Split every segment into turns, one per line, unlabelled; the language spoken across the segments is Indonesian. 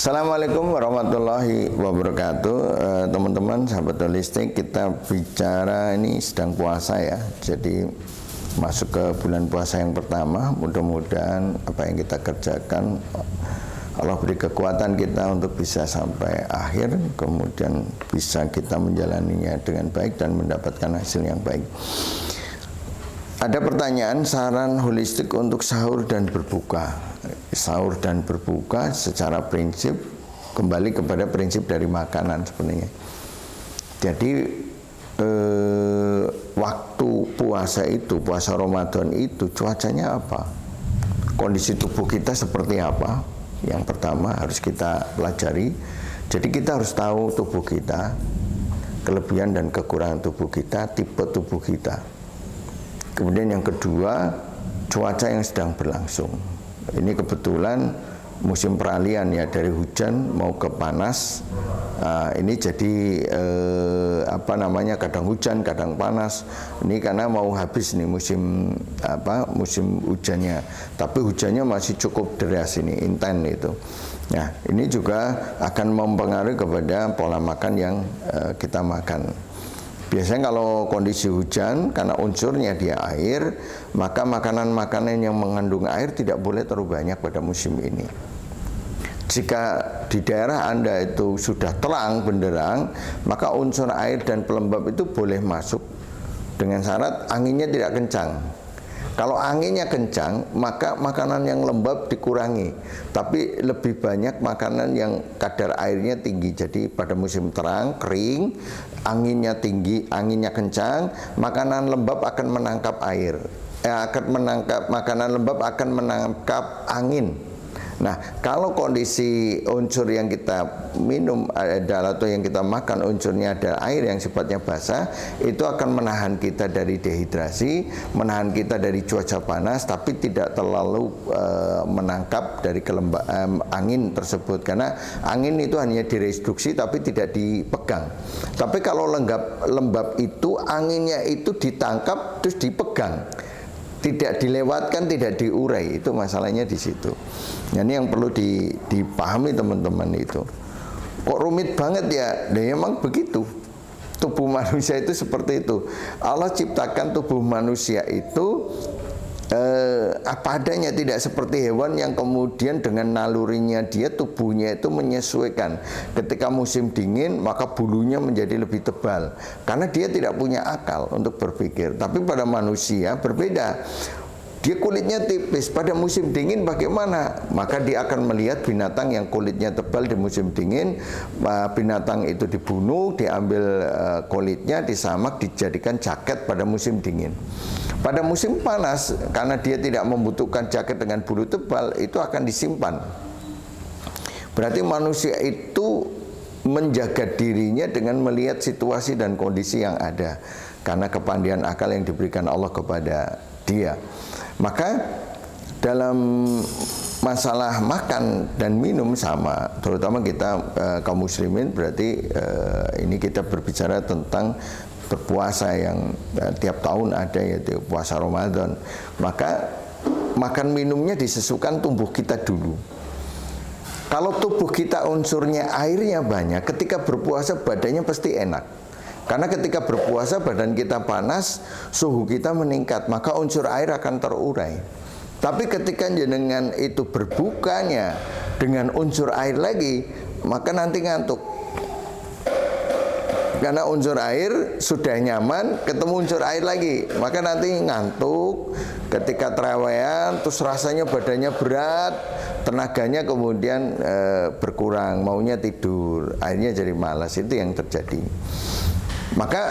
Assalamualaikum warahmatullahi wabarakatuh. Teman-teman sahabat holistik, kita bicara ini sedang puasa ya. Jadi masuk ke bulan puasa yang pertama. Mudah-mudahan apa yang kita kerjakan Allah beri kekuatan kita untuk bisa sampai akhir, kemudian bisa kita menjalaninya dengan baik dan mendapatkan hasil yang baik. Ada pertanyaan, saran holistik untuk sahur dan berbuka. Sahur dan berbuka secara prinsip kembali kepada prinsip dari makanan sebenarnya. Jadi waktu puasa itu, puasa Ramadan itu cuacanya apa? Kondisi tubuh kita seperti apa? Yang pertama harus kita pelajari. Jadi kita harus tahu tubuh kita, kelebihan dan kekurangan tubuh kita, tipe tubuh kita. Kemudian yang kedua, cuaca yang sedang berlangsung. Ini kebetulan musim peralihan ya, dari hujan mau ke panas. Ini jadi kadang hujan, kadang panas. Ini karena mau habis nih musim hujannya. Tapi hujannya masih cukup deras ini, intens itu. Nah, ini juga akan mempengaruhi kepada pola makan yang kita makan. Biasanya kalau kondisi hujan, karena unsurnya dia air, maka makanan-makanan yang mengandung air tidak boleh terlalu banyak pada musim ini. Jika di daerah Anda itu sudah terang benderang, maka unsur air dan pelembab itu boleh masuk dengan syarat anginnya tidak kencang. Kalau anginnya kencang, maka makanan yang lembab dikurangi, tapi lebih banyak makanan yang kadar airnya tinggi. Jadi pada musim terang, kering, anginnya tinggi, anginnya kencang, makanan lembab akan menangkap air. Makanan lembab akan menangkap angin. Nah, kalau kondisi unsur yang kita minum atau yang kita makan unsurnya ada air yang sifatnya basah, itu akan menahan kita dari dehidrasi, menahan kita dari cuaca panas, tapi tidak terlalu menangkap dari angin tersebut, karena angin itu hanya direduksi tapi tidak dipegang. Tapi kalau lembab itu anginnya itu ditangkap terus dipegang, tidak dilewatkan, tidak diurai. Itu masalahnya di situ. Nah, ini yang perlu dipahami teman-teman itu. Kok rumit banget ya? Nah, memang begitu. Tubuh manusia itu seperti itu. Allah ciptakan tubuh manusia itu apa adanya, tidak seperti hewan yang kemudian dengan nalurinya dia, tubuhnya itu menyesuaikan. Ketika musim dingin maka bulunya menjadi lebih tebal karena dia tidak punya akal untuk berpikir. Tapi pada manusia berbeda, dia kulitnya tipis. Pada musim dingin bagaimana? Maka dia akan melihat binatang yang kulitnya tebal di musim dingin, binatang itu dibunuh, diambil kulitnya, disamak, dijadikan jaket pada musim dingin. Pada musim panas, karena dia tidak membutuhkan jaket dengan bulu tebal, itu akan disimpan. Berarti manusia itu menjaga dirinya dengan melihat situasi dan kondisi yang ada, karena kepandaian akal yang diberikan Allah kepada dia. Maka dalam masalah makan dan minum sama, terutama kita kaum muslimin, berarti ini kita berbicara tentang berpuasa yang tiap tahun ada, yaitu puasa Ramadan. Maka makan minumnya disesuaikan tubuh kita dulu. Kalau tubuh kita unsurnya airnya banyak, ketika berpuasa badannya pasti enak. Karena ketika berpuasa badan kita panas, suhu kita meningkat, maka unsur air akan terurai. Tapi ketika jenengan itu berbukanya dengan unsur air lagi, maka nanti ngantuk. Karena unsur air sudah nyaman, ketemu unsur air lagi, maka nanti ngantuk. Ketika terawaian, terus rasanya badannya berat, tenaganya kemudian berkurang, maunya tidur, akhirnya jadi malas. Itu yang terjadi. Maka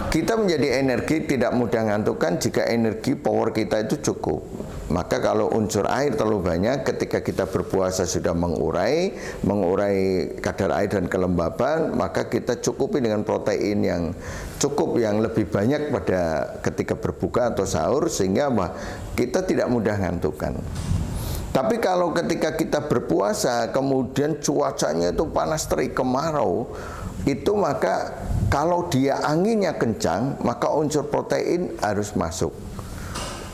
kita menjadi energi tidak mudah ngantukkan jika energi power kita itu cukup. Maka kalau unsur air terlalu banyak, ketika kita berpuasa sudah mengurai kadar air dan kelembaban, maka kita cukupi dengan protein yang cukup, yang lebih banyak pada ketika berbuka atau sahur, sehingga kita tidak mudah ngantukkan. Tapi kalau ketika kita berpuasa kemudian cuacanya itu panas terik, kemarau, itu maka kalau dia anginnya kencang, maka unsur protein harus masuk.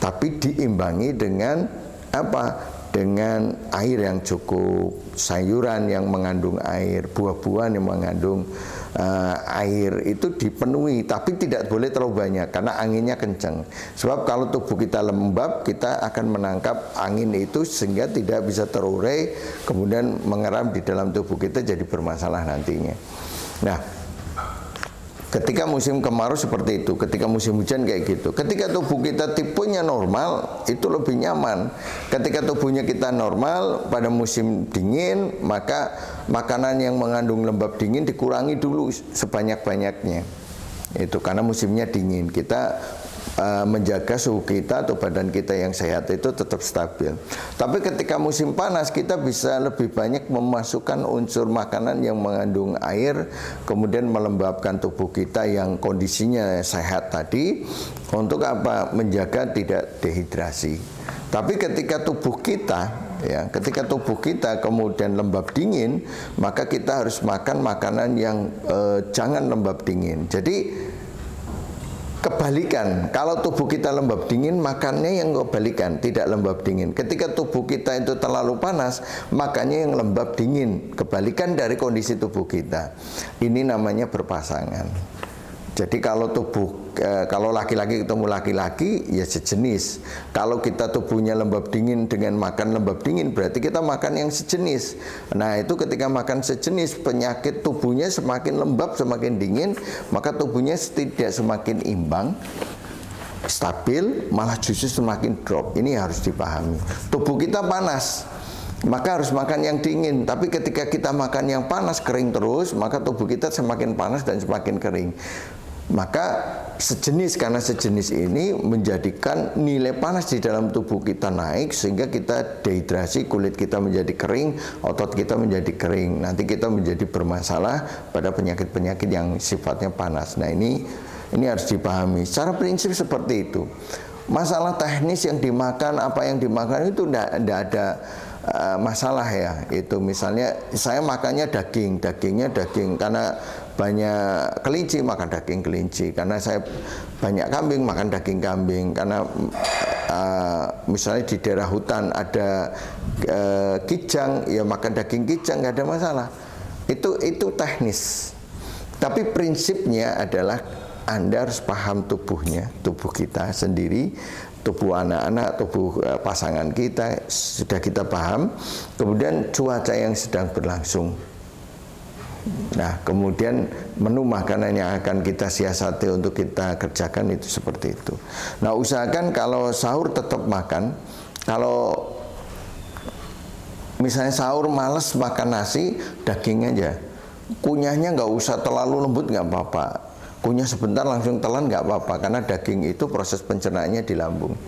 Tapi diimbangi dengan apa? dengan air yang cukup, sayuran yang mengandung air, buah-buahan yang mengandung air itu dipenuhi, tapi tidak boleh terlalu banyak karena anginnya kencang. Sebab kalau tubuh kita lembab, kita akan menangkap angin itu sehingga tidak bisa terurai, kemudian mengeram di dalam tubuh kita, jadi bermasalah nantinya. Nah, ketika musim kemarau seperti itu, ketika musim hujan kayak gitu. Ketika tubuh kita tipenya normal, itu lebih nyaman. Ketika tubuhnya kita normal pada musim dingin, maka makanan yang mengandung lembab dingin dikurangi dulu sebanyak-banyaknya. Itu karena musimnya dingin. Kita menjaga suhu kita atau badan kita yang sehat itu tetap stabil. Tapi ketika musim panas, kita bisa lebih banyak memasukkan unsur makanan yang mengandung air, kemudian melembabkan tubuh kita yang kondisinya sehat tadi, untuk apa? Menjaga tidak dehidrasi. Tapi ketika tubuh kita kemudian lembab dingin, maka kita harus makan makanan yang jangan lembab dingin. Jadi kebalikan, kalau tubuh kita lembab dingin, makannya yang kebalikan, tidak lembab dingin. Ketika tubuh kita itu terlalu panas, makannya yang lembab dingin, kebalikan dari kondisi tubuh kita. Ini namanya berpasangan. Jadi kalau kalau laki-laki ketemu laki-laki, ya sejenis. Kalau kita tubuhnya lembab dingin dengan makan lembab dingin, berarti kita makan yang sejenis. Nah, itu ketika makan sejenis, penyakit tubuhnya semakin lembab, semakin dingin, maka tubuhnya tidak semakin imbang, stabil, malah justru semakin drop. Ini harus dipahami. Tubuh kita panas, maka harus makan yang dingin. Tapi ketika kita makan yang panas, kering terus, maka tubuh kita semakin panas dan semakin kering. Maka sejenis, karena sejenis ini menjadikan nilai panas di dalam tubuh kita naik, sehingga kita dehidrasi, kulit kita menjadi kering, otot kita menjadi kering. Nanti kita menjadi bermasalah pada penyakit-penyakit yang sifatnya panas. Nah, ini harus dipahami. Secara prinsip seperti itu. Masalah teknis yang dimakan, apa yang dimakan itu tidak ada masalah ya. Itu misalnya saya makannya dagingnya daging karena banyak kelinci, makan daging kelinci. Karena saya banyak kambing, makan daging kambing. Karena misalnya di daerah hutan ada kijang, ya makan daging kijang, nggak ada masalah. Itu teknis. Tapi prinsipnya adalah Anda harus paham tubuhnya, tubuh kita sendiri, tubuh anak-anak, tubuh pasangan kita, sudah kita paham. Kemudian cuaca yang sedang berlangsung. Nah, kemudian menu makanan yang akan kita siasati untuk kita kerjakan itu seperti itu. Nah, usahakan kalau sahur tetap makan. Kalau misalnya sahur males makan nasi, daging aja. Kunyahnya nggak usah terlalu lembut, nggak apa-apa. Kunyah sebentar langsung telan nggak apa-apa, karena daging itu proses pencernaannya di lambung.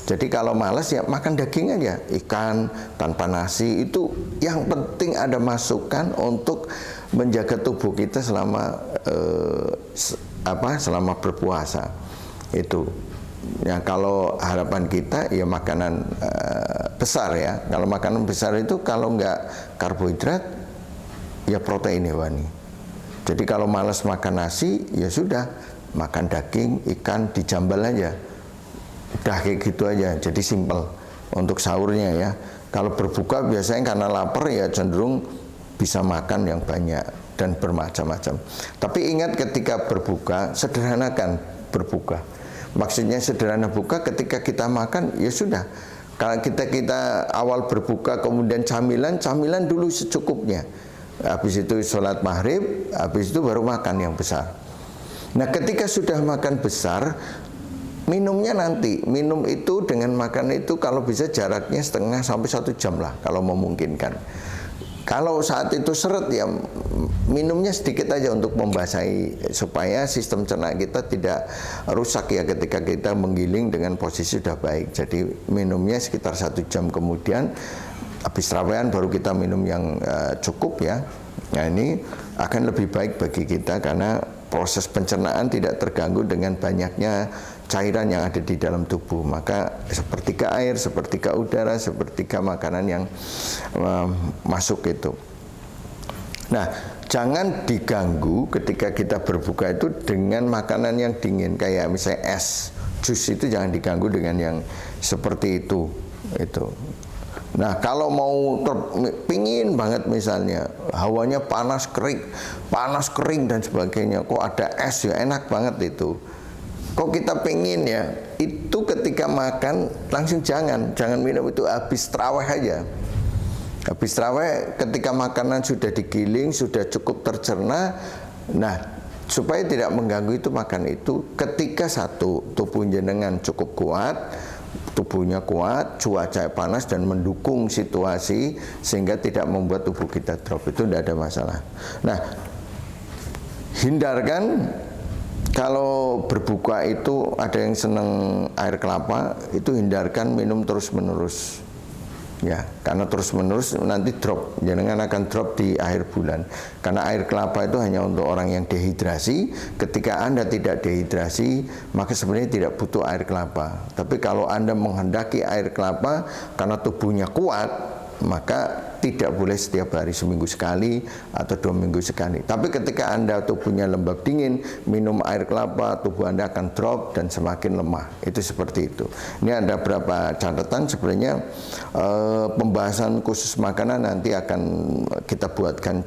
Jadi kalau malas ya makan daging aja, ikan tanpa nasi. Itu yang penting ada masukan untuk menjaga tubuh kita selama selama berpuasa. Itu ya, kalau harapan kita ya makanan besar ya. Kalau makanan besar itu kalau nggak karbohidrat ya protein hewani. Jadi kalau malas makan nasi, ya sudah, makan daging, ikan, dijambal aja. Udah kayak gitu aja, jadi simpel untuk sahurnya ya. Kalau berbuka biasanya karena lapar ya cenderung bisa makan yang banyak dan bermacam-macam. Tapi ingat ketika berbuka, sederhanakan berbuka. Maksudnya sederhana buka ketika kita makan, ya sudah. Kalau kita awal berbuka kemudian camilan dulu secukupnya. Habis itu sholat maghrib, habis itu baru makan yang besar. Nah, ketika sudah makan besar, minumnya nanti. Minum itu dengan makan itu kalau bisa jaraknya setengah sampai 1 jam lah, kalau memungkinkan. Kalau saat itu seret ya minumnya sedikit aja untuk membasahi, supaya sistem cerna kita tidak rusak ya ketika kita menggiling dengan posisi sudah baik. Jadi minumnya sekitar 1 jam kemudian. Habis terawih baru kita minum yang cukup ya. Nah, ini akan lebih baik bagi kita karena proses pencernaan tidak terganggu dengan banyaknya cairan yang ada di dalam tubuh. Maka sepertiga air, sepertiga udara, sepertiga makanan yang masuk itu. Nah, jangan diganggu ketika kita berbuka itu dengan makanan yang dingin, kayak misalnya es, jus itu jangan diganggu dengan yang seperti itu. Nah, kalau mau pingin banget misalnya hawanya panas kering dan sebagainya, kok ada es ya enak banget itu. Kok kita pengen ya, itu ketika makan langsung jangan minum itu habis tarawih aja. Habis tarawih ketika makanan sudah digiling, sudah cukup tercerna, nah supaya tidak mengganggu itu makan itu ketika satu tubuh jenengan cukup kuat, tubuhnya kuat, cuaca panas dan mendukung situasi sehingga tidak membuat tubuh kita drop, itu tidak ada masalah. Nah, hindarkan kalau berbuka itu ada yang senang air kelapa, itu hindarkan minum terus-menerus. Ya, karena terus-menerus nanti drop, jangan akan drop di akhir bulan. Karena air kelapa itu hanya untuk orang yang dehidrasi. Ketika Anda tidak dehidrasi, maka sebenarnya tidak butuh air kelapa. Tapi kalau Anda menghendaki air kelapa karena tubuhnya kuat, maka tidak boleh setiap hari, seminggu sekali atau 2 minggu sekali. Tapi ketika Anda tubuhnya lembab dingin, minum air kelapa, tubuh Anda akan drop dan semakin lemah. Itu seperti itu. Ini ada beberapa catatan sebenarnya. Pembahasan khusus makanan nanti akan kita buatkan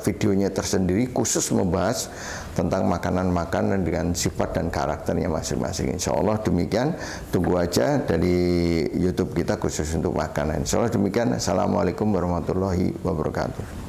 videonya tersendiri khusus membahas tentang makanan-makanan dengan sifat dan karakternya masing-masing. Insya Allah demikian. Tunggu aja dari YouTube kita khusus untuk makanan. Insya Allah demikian. Assalamualaikum warahmatullahi wabarakatuh.